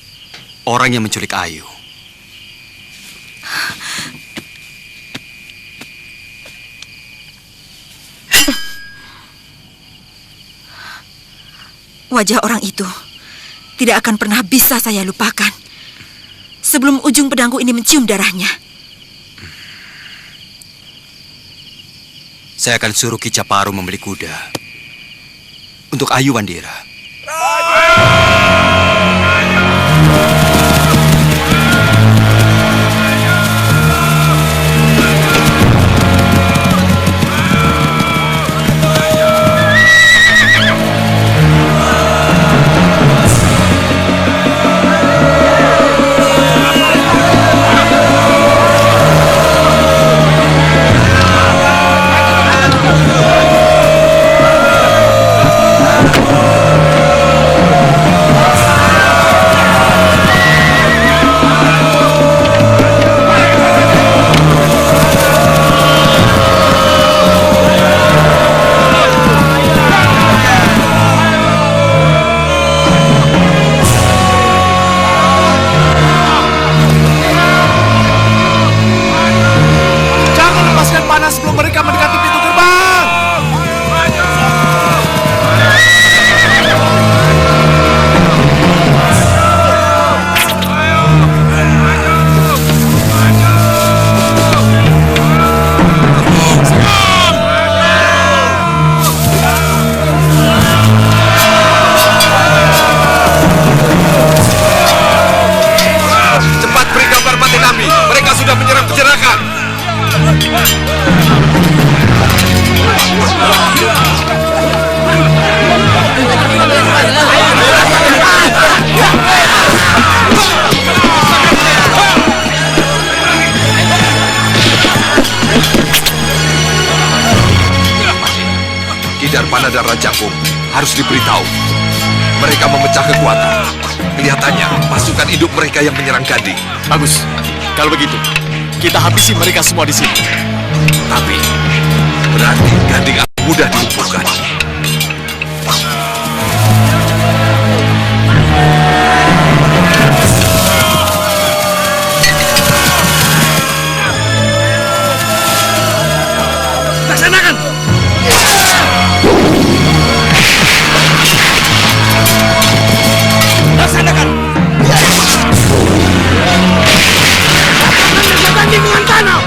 orang yang menculik Ayu, Wajah orang itu tidak akan pernah bisa saya lupakan sebelum ujung pedangku ini mencium darahnya. saya akan suruh Ki Caparu membeli kuda untuk Ayu Wandira. Darmana dan Rajapung harus diberitahu. Mereka memecah kekuatan. Kelihatannya pasukan induk mereka yang menyerang Gading. Bagus. Kalau begitu, kita habisi mereka semua di sini. Tapi berarti Gading akan mudah dilumpuhkan. Laksanakan! Laksanakan! Laksanakan lingkungan tanah!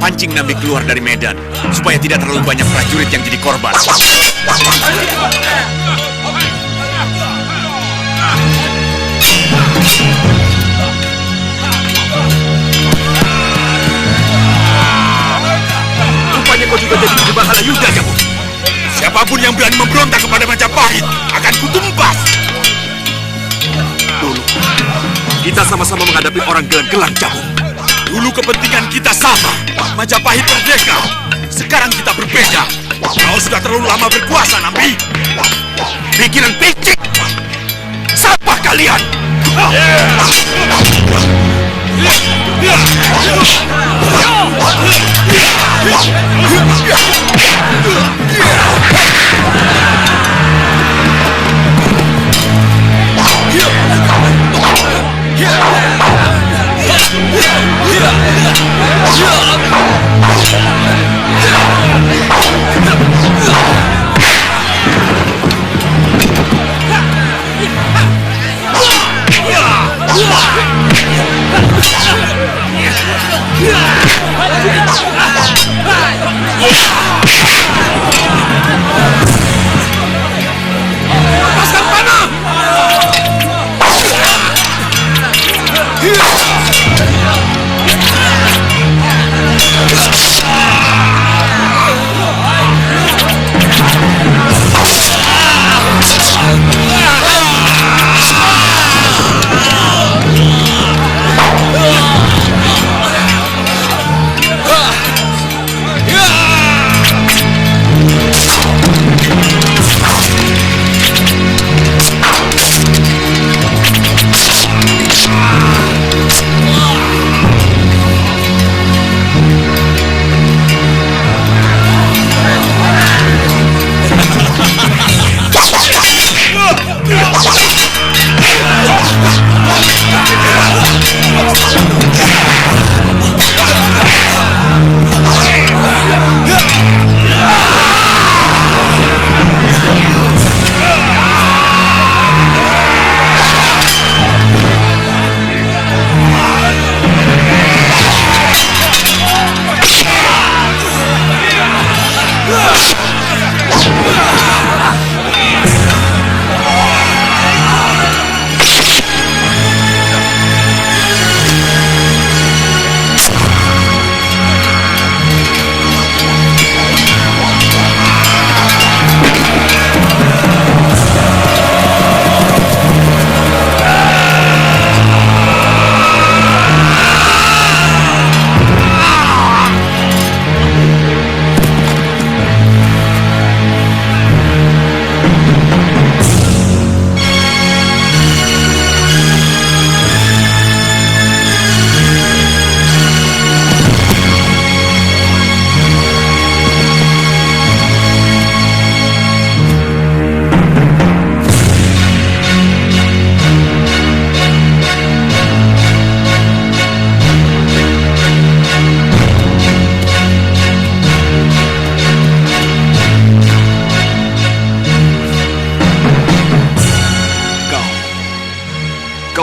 Pancing Nambi keluar dari medan, supaya tidak terlalu banyak prajurit yang jadi korban. Rupanya kau juga jadi di Bahala Yuda, kamu. Siapapun yang berani memberontak kepada Majapahit akan kutumpas. Dulu, kita sama-sama menghadapi orang gelang-gelang, Jabung. Dulu kepentingan kita sama, Majapahit merdeka. Sekarang kita berbeda. Kau sudah terlalu lama berkuasa, Nambi. Pikiran picik. Siapa kalian? Yeah!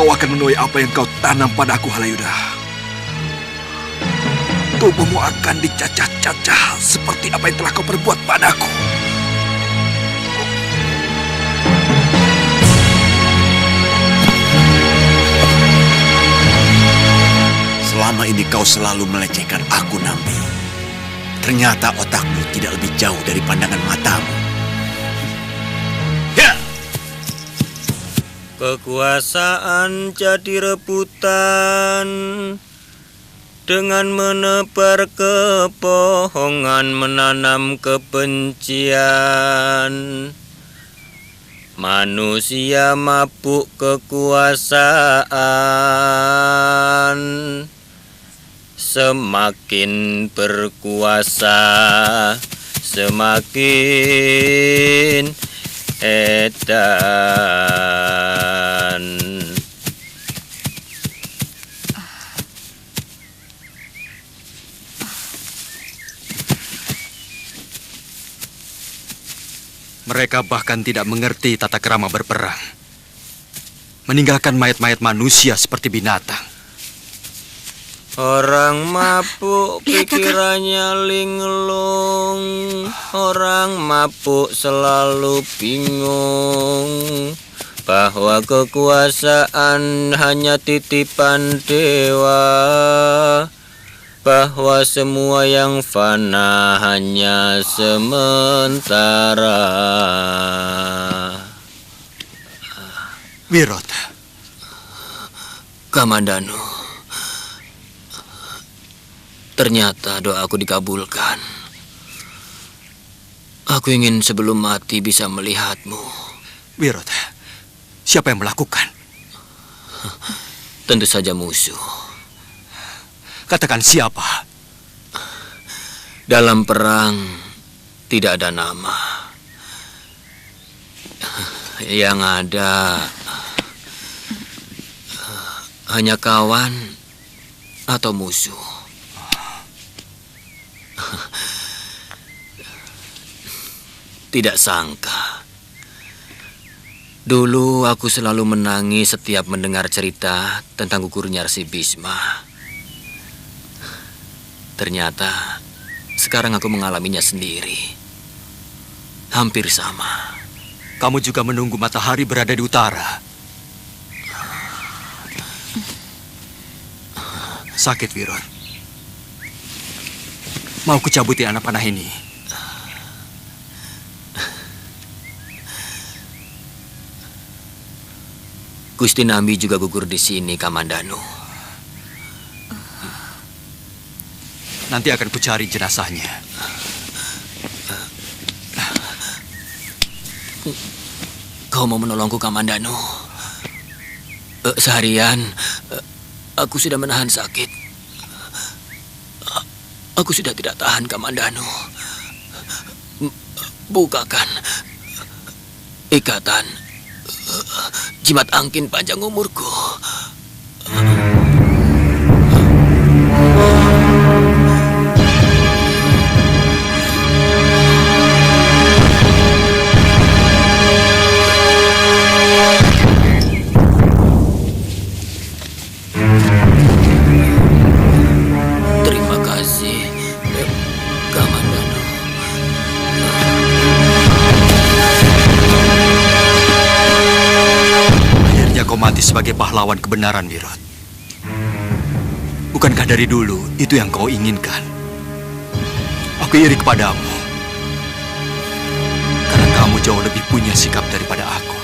kau akan menuai apa yang kau tanam padaku, Halayuda. Tubuhmu akan dicacah-cacah seperti apa yang telah kau perbuat padaku. Selama ini kau selalu melecehkan aku, Nambi. Ternyata otakmu tidak lebih jauh dari pandangan matamu. Ya! Kekuasaan jadi rebutan dengan menebar kebohongan, menanam kebencian. Manusia mabuk kekuasaan, semakin berkuasa, semakin edan. Mereka bahkan tidak mengerti tata krama berperang. Meninggalkan mayat-mayat manusia seperti binatang. Orang mabuk pikirannya linglung, orang mabuk selalu bingung bahwa kekuasaan hanya titipan dewa, bahwa semua yang fana hanya sementara. Wirot. Kamandanu, ternyata doaku dikabulkan. Aku ingin sebelum mati bisa melihatmu. Wirot, siapa yang melakukan? Tentu saja musuh. Katakan siapa? Dalam perang tidak ada nama. Yang ada hanya kawan atau musuh. Tidak sangka. Dulu aku selalu menangis setiap mendengar cerita tentang gugurnya Resi Bisma. Ternyata sekarang aku mengalaminya sendiri. Hampir sama. Kamu juga menunggu matahari berada di utara. Sakit, Wirot. Mau kucabuti anak panah ini. Gusti Nambi juga gugur di sini, Kamandanu. Nanti akan kucari jenazahnya. Kau mau menolongku, Kamandanu? Seharian aku sudah menahan sakit. Aku sudah tidak tahan, Kamandanu. Bukakan ikatan jimat angkin panjang umurku. Terima kasih, Kamandanu. Akhirnya kau mati sebagai pahlawan kebenaran, Wirot. Bukankah dari dulu itu yang kau inginkan? Aku iri kepadamu. Karena kamu jauh lebih punya sikap daripada aku.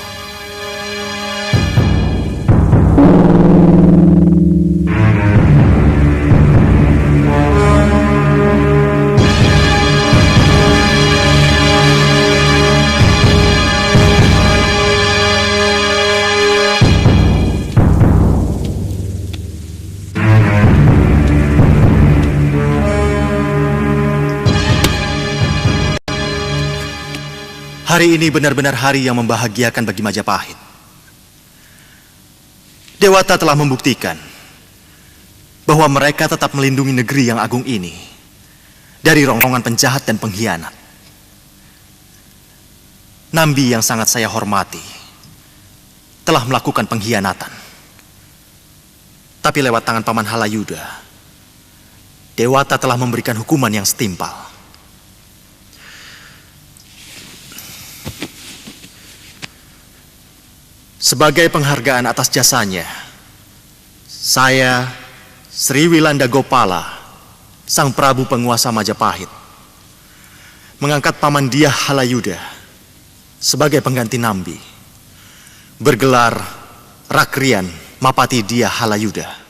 Hari ini benar-benar hari yang membahagiakan bagi Majapahit. Dewata telah membuktikan bahwa mereka tetap melindungi negeri yang agung ini dari rongrongan penjahat dan pengkhianat. Nambi yang sangat saya hormati telah melakukan pengkhianatan. Tapi lewat tangan Paman Halayuda, Dewata telah memberikan hukuman yang setimpal. Sebagai penghargaan atas jasanya, saya, Sri Wilanda Gopala, Sang Prabu Penguasa Majapahit, mengangkat Paman Dyah Halayuda sebagai pengganti Nambi, bergelar Rakrian Mapati Dyah Halayuda.